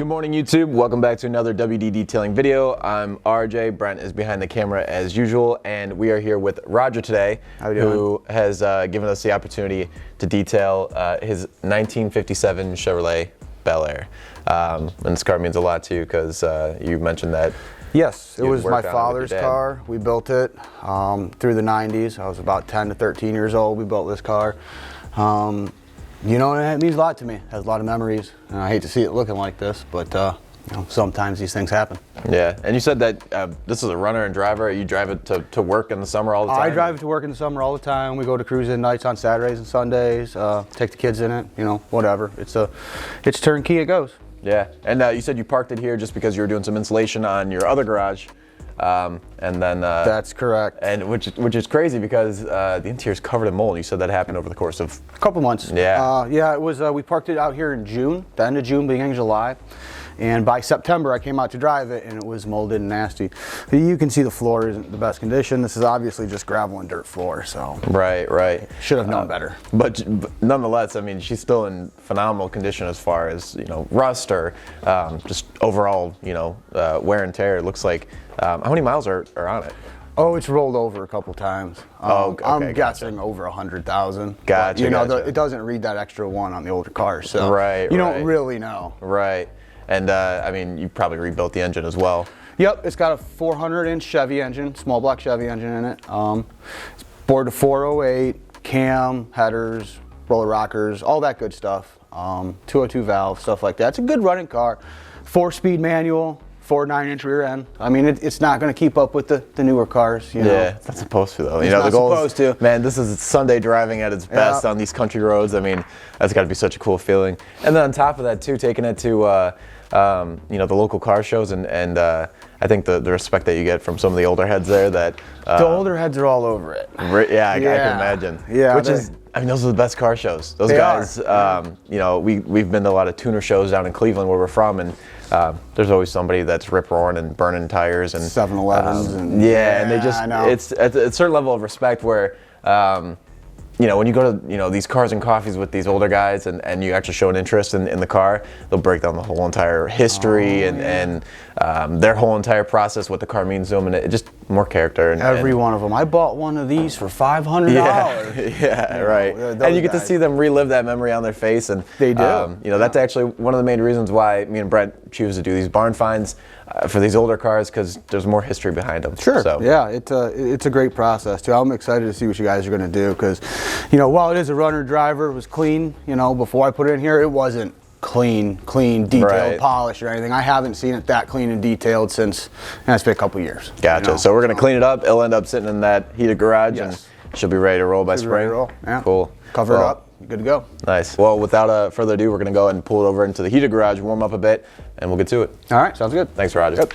Good morning, YouTube. Welcome back to another WD detailing video. I'm RJ. Brent is behind the camera as usual, and we are here with Roger today, who has given us the opportunity to detail his 1957 Chevrolet Bel Air. And this car means a lot to you because you mentioned that. Yes, it was my father's car. We built it through the 90s. I was about 10 to 13 years old. We built this car. You know, it means a lot to me. It has a lot of memories. And I hate to see it looking like this, but you know, sometimes these things happen. Yeah, and you said that this is a runner and driver. You drive it to work in the summer all the time? I drive it to work in the summer all the time. We go to cruise-in nights on Saturdays and Sundays. Take the kids in it, you know, whatever. It's turnkey, it goes. Yeah, and you said you parked it here just because you were doing some insulation on your other garage. And then that's correct. And which is crazy because the interior is covered in mold. You said that happened over the course of a couple months. Yeah. Yeah, it was. We parked it out here in June, the end of June, beginning of July, and by September I came out to drive it, and it was molded and nasty. You can see the floor isn't the best condition. This is obviously just gravel and dirt floor. So right. Should have known better. But nonetheless, I mean, she's still in phenomenal condition as far as rust or just overall wear and tear. It looks like. How many miles are on it? Oh, it's rolled over a couple times. Okay, I'm guessing over 100,000. Gotcha. It doesn't read that extra one on the older cars, so you don't really know. Right, and I mean, you probably rebuilt the engine as well. Yep, it's got a 400-inch Chevy engine, small block Chevy engine in it. It's bored to 408, cam, headers, roller rockers, all that good stuff. 202 valve, stuff like that. It's a good running car. 4-speed manual. 4 9-inch rear end. I mean, it's not going to keep up with the newer cars. You know? Yeah, it's not supposed to though. It's not supposed to. Man, this is Sunday driving at its best on these country roads. I mean, that's got to be such a cool feeling. And then on top of that too, taking it to the local car shows and I think the respect that you get from some of the older heads there. That the older heads are all over it. Yeah, I can imagine. Yeah, I mean, those are the best car shows. Those guys, we've been to a lot of tuner shows down in Cleveland where we're from, and there's always somebody that's rip-roaring and burning tires and 7-Elevens and and they just it's at a certain level of respect where when you go to these cars and coffees with these older guys and you actually show an interest in the car, they'll break down the whole entire history and their whole entire process, what the car means to them, and it just more character. Every one of them. I bought one of these for $500. Yeah, right. And you get to see them relive that memory on their face, and they do. That's actually one of the main reasons why me and Brent choose to do these barn finds for these older cars, because there's more history behind them. Sure. So. Yeah, it's a great process too. I'm excited to see what you guys are going to do, because while it is a runner driver, it was clean. Before I put it in here, it wasn't clean, detailed, polished or anything. I haven't seen it that clean and detailed since it's been a couple years. Gotcha. So we're going to clean it up. It'll end up sitting in that heated garage, and she'll be ready to roll by spring. Yeah. Cool. Cover it up. Good to go. Nice. Well, without further ado, we're going to go ahead and pull it over into the heated garage, warm up a bit, and we'll get to it. All right. Sounds good. Thanks, Roger. Yep.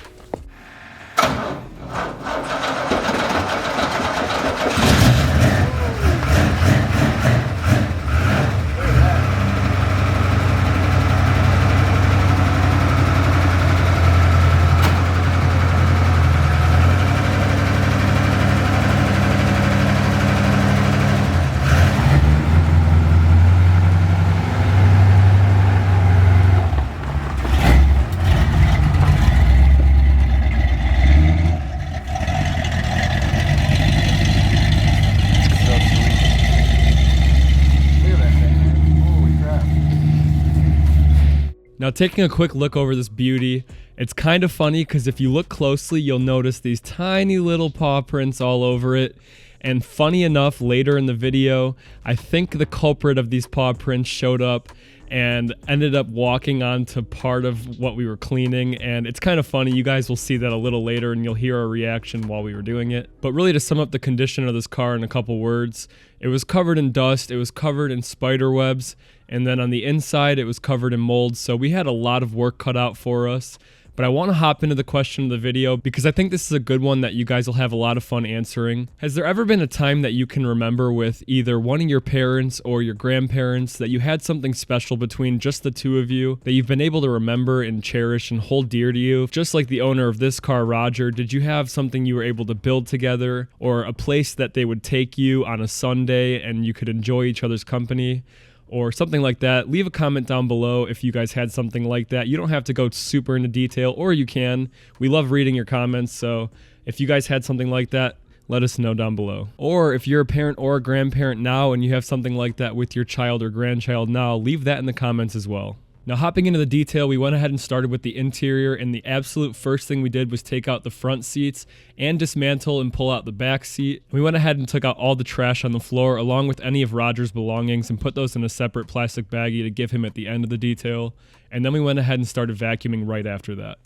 Now, taking a quick look over this beauty, it's kind of funny because if you look closely, you'll notice these tiny little paw prints all over it. And funny enough, later in the video, I think the culprit of these paw prints showed up and ended up walking onto part of what we were cleaning, and it's kind of funny. You guys will see that a little later and you'll hear our reaction while we were doing it. But really, to sum up the condition of this car in a couple words, it was covered in dust, it was covered in spider webs, and then on the inside it was covered in mold, so we had a lot of work cut out for us. But I want to hop into the question of the video because I think this is a good one that you guys will have a lot of fun answering. Has there ever been a time that you can remember with either one of your parents or your grandparents that you had something special between just the two of you that you've been able to remember and cherish and hold dear to you? Just like the owner of this car, Roger, did you have something you were able to build together, or a place that they would take you on a Sunday and you could enjoy each other's company? or something like that. Leave a comment down below if you guys had something like that. You don't have to go super into detail, or you can. We love reading your comments, so if you guys had something like that, let us know down below. Or if you're a parent or a grandparent now and you have something like that with your child or grandchild now, leave that in the comments as well. Now, hopping into the detail, we went ahead and started with the interior, and the absolute first thing we did was take out the front seats and dismantle and pull out the back seat. We went ahead and took out all the trash on the floor along with any of Roger's belongings and put those in a separate plastic baggie to give him at the end of the detail. And then we went ahead and started vacuuming right after that.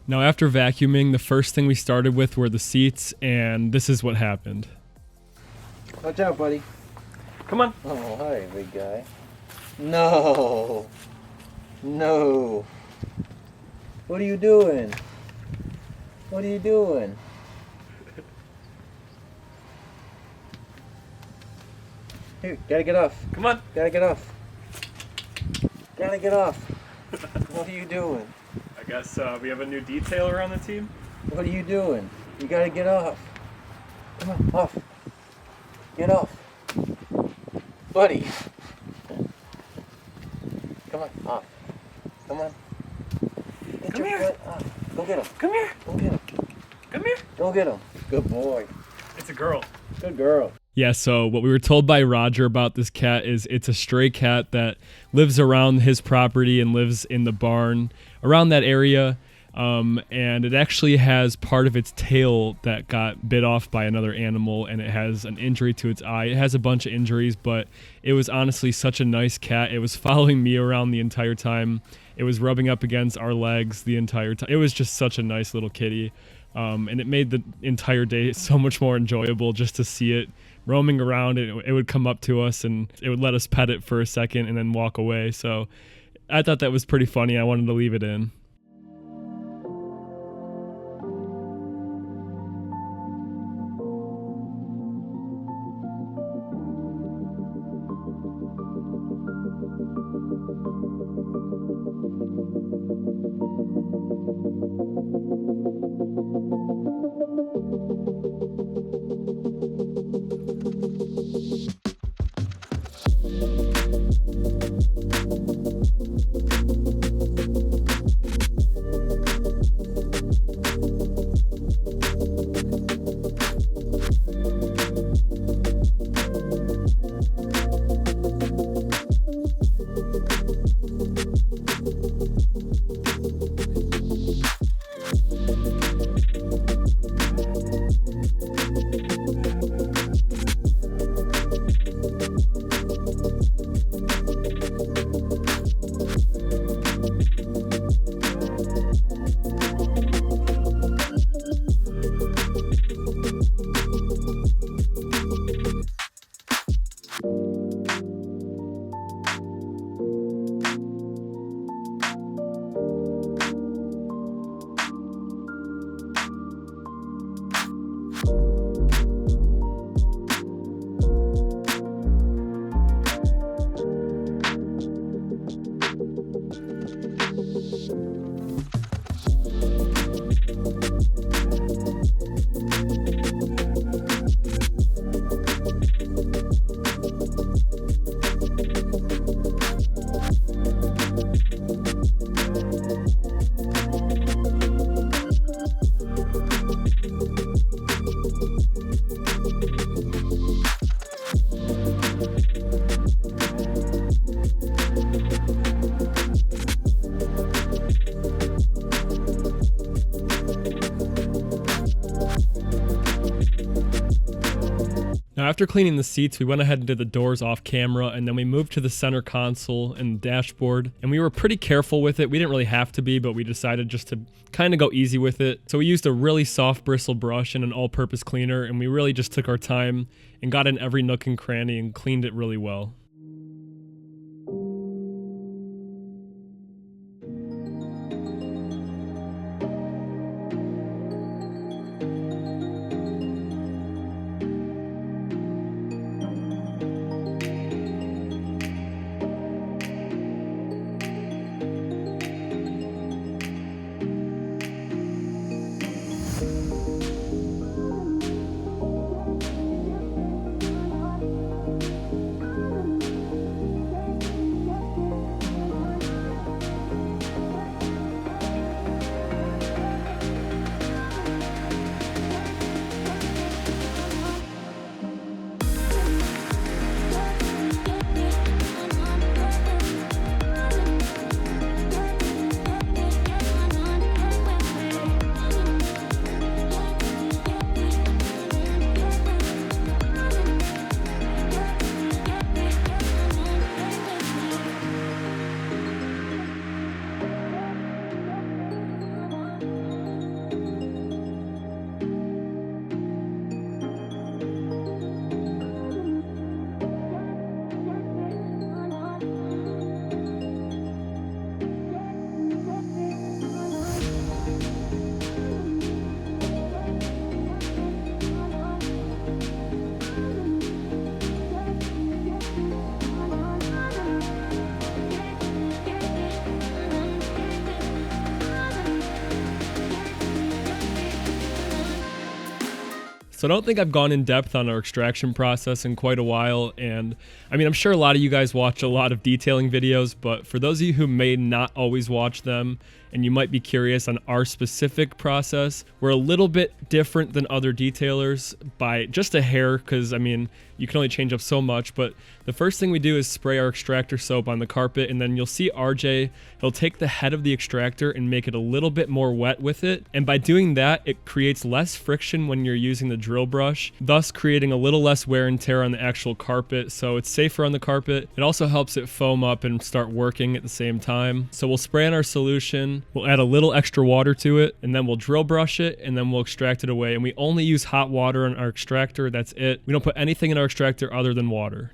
Now, after vacuuming, the first thing we started with were the seats, and this is what happened. Watch out, buddy. Come on. Oh, hi, big guy. No. No. What are you doing? What are you doing? Here, gotta get off. Come on. Gotta get off. Gotta get off. What are you doing? I guess we have a new detailer on the team. What are you doing? You gotta get off. Come on, off. Get off. Buddy. Come on, off. Come on. Get Come your here. butt off. Go get him. Come here. Go get him. Come here. Go get him. Good boy. It's a girl. Good girl. Yeah, so what we were told by Roger about this cat is it's a stray cat that lives around his property and lives in the barn around that area. And it actually has part of its tail that got bit off by another animal, and it has an injury to its eye. It has a bunch of injuries, but it was honestly such a nice cat. It was following me around the entire time. It was rubbing up against our legs the entire time. It was just such a nice little kitty. And it made the entire day so much more enjoyable just to see it roaming around. It would come up to us and it would let us pet it for a second and then walk away. So I thought that was pretty funny. I wanted to leave it in. after cleaning the seats, we went ahead and did the doors off camera, and then we moved to the center console and the dashboard, and we were pretty careful with it. We didn't really have to be, but we decided just to kind of go easy with it. So we used a really soft bristle brush and an all-purpose cleaner, and we really just took our time and got in every nook and cranny and cleaned it really well. So I don't think I've gone in depth on our extraction process in quite a while, and I mean, I'm sure a lot of you guys watch a lot of detailing videos, but for those of you who may not always watch them, and you might be curious on our specific process, we're a little bit different than other detailers by just a hair, because I mean, you can only change up so much, but the first thing we do is spray our extractor soap on the carpet, and then you'll see RJ, he'll take the head of the extractor and make it a little bit more wet with it, and by doing that, it creates less friction when you're using the drill brush, thus creating a little less wear and tear on the actual carpet, so it's safer on the carpet. It also helps it foam up and start working at the same time. So we'll spray in our solution, we'll add a little extra water to it, and then we'll drill brush it, and then we'll extract it away, and we only use hot water on our extractor, that's it. We don't put anything in our extractor other than water.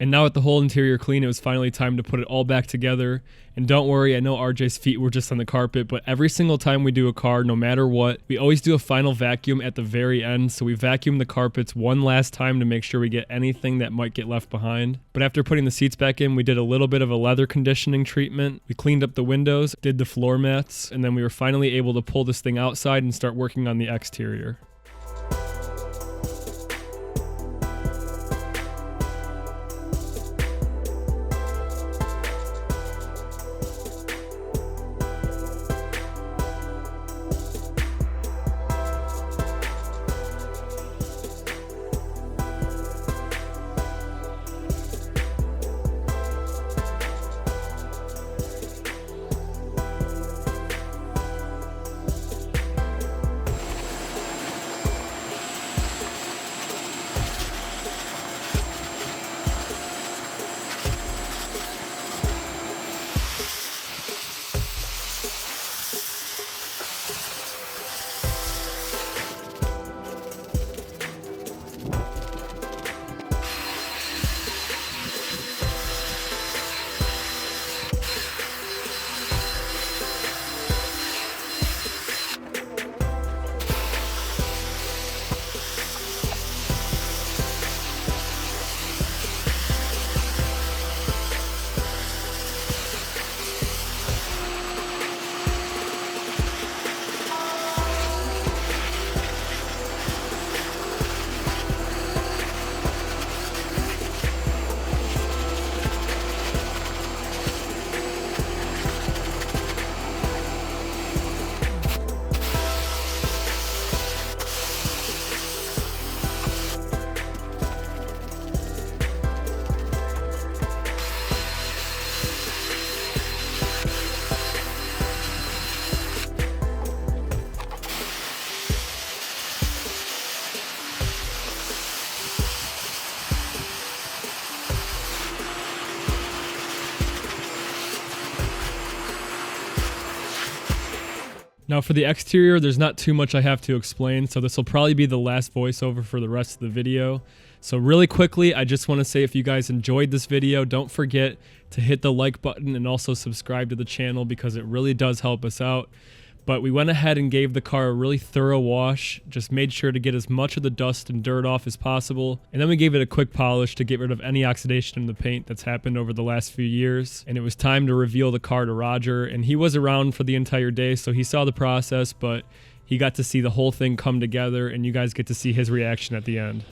And now with the whole interior clean, it was finally time to put it all back together. And don't worry, I know RJ's feet were just on the carpet, but every single time we do a car, no matter what, we always do a final vacuum at the very end. So we vacuum the carpets one last time to make sure we get anything that might get left behind. But after putting the seats back in, we did a little bit of a leather conditioning treatment. We cleaned up the windows, did the floor mats, and then we were finally able to pull this thing outside and start working on the exterior. Now for the exterior, there's not too much I have to explain, so this will probably be the last voiceover for the rest of the video. So really quickly, I just want to say if you guys enjoyed this video, don't forget to hit the like button and also subscribe to the channel because it really does help us out. But we went ahead and gave the car a really thorough wash, just made sure to get as much of the dust and dirt off as possible. And then we gave it a quick polish to get rid of any oxidation in the paint that's happened over the last few years. And it was time to reveal the car to Roger. And he was around for the entire day, so he saw the process, but he got to see the whole thing come together, and you guys get to see his reaction at the end.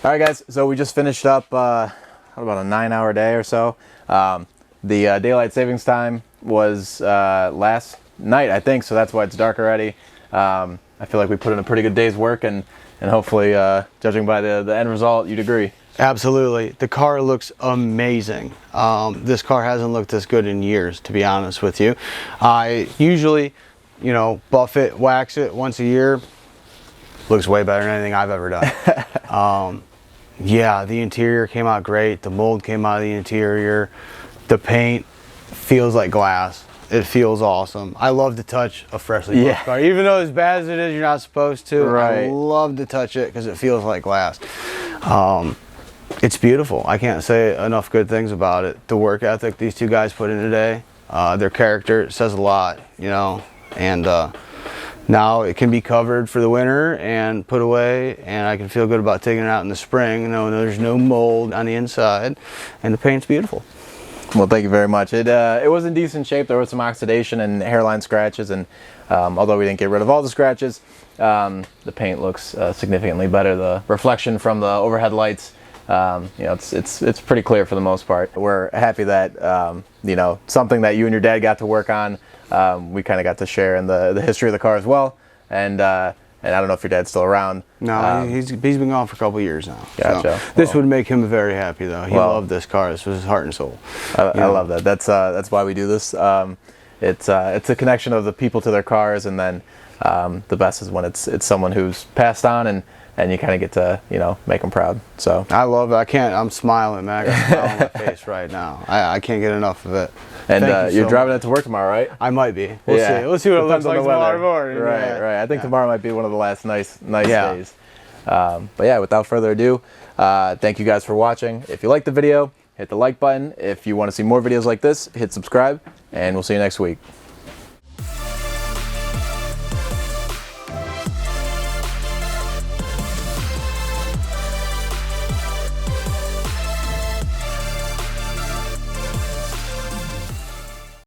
All right, guys. So we just finished up about a 9-hour day or so. The daylight savings time was last night, I think, so that's why it's dark already. I feel like we put in a pretty good day's work, and hopefully, judging by the end result, you'd agree. Absolutely. The car looks amazing. This car hasn't looked this good in years, to be honest with you. I usually, you know, buff it, wax it once a year. Looks way better than anything I've ever done. Yeah, the interior came out great. The mold came out of the interior. The paint feels like glass. It feels awesome. I love to touch a freshly buffed car. Even though as bad as it is, you're not supposed to. Right. I love to touch it because it feels like glass. It's beautiful. I can't say enough good things about it. The work ethic these two guys put in today, their character says a lot, you know, and now it can be covered for the winter and put away, and I can feel good about taking it out in the spring. You know, there's no mold on the inside, and the paint's beautiful. Well, thank you very much. It was in decent shape. There was some oxidation and hairline scratches, and although we didn't get rid of all the scratches, the paint looks significantly better. The reflection from the overhead lights, you know, it's pretty clear for the most part. We're happy that you know, something that you and your dad got to work on, we kind of got to share in the history of the car as well. And I don't know if your dad's still around. No, he's been gone for a couple of years now. Gotcha. So this would make him very happy, though. He loved this car. This was his heart and soul. I love that. That's why we do this. It's a connection of the people to their cars, and then the best is when it's someone who's passed on, and you kind of get to, you know, make them proud. So I love it. I'm smiling, man. I got a smile on my face right now. I can't get enough of it. And you're so driving it to work tomorrow, right? I might be. We'll see. We'll see what it looks like tomorrow morning. Right. I think tomorrow might be one of the last nice days. But yeah, without further ado, thank you guys for watching. If you liked the video, hit the like button. If you want to see more videos like this, hit subscribe, and we'll see you next week.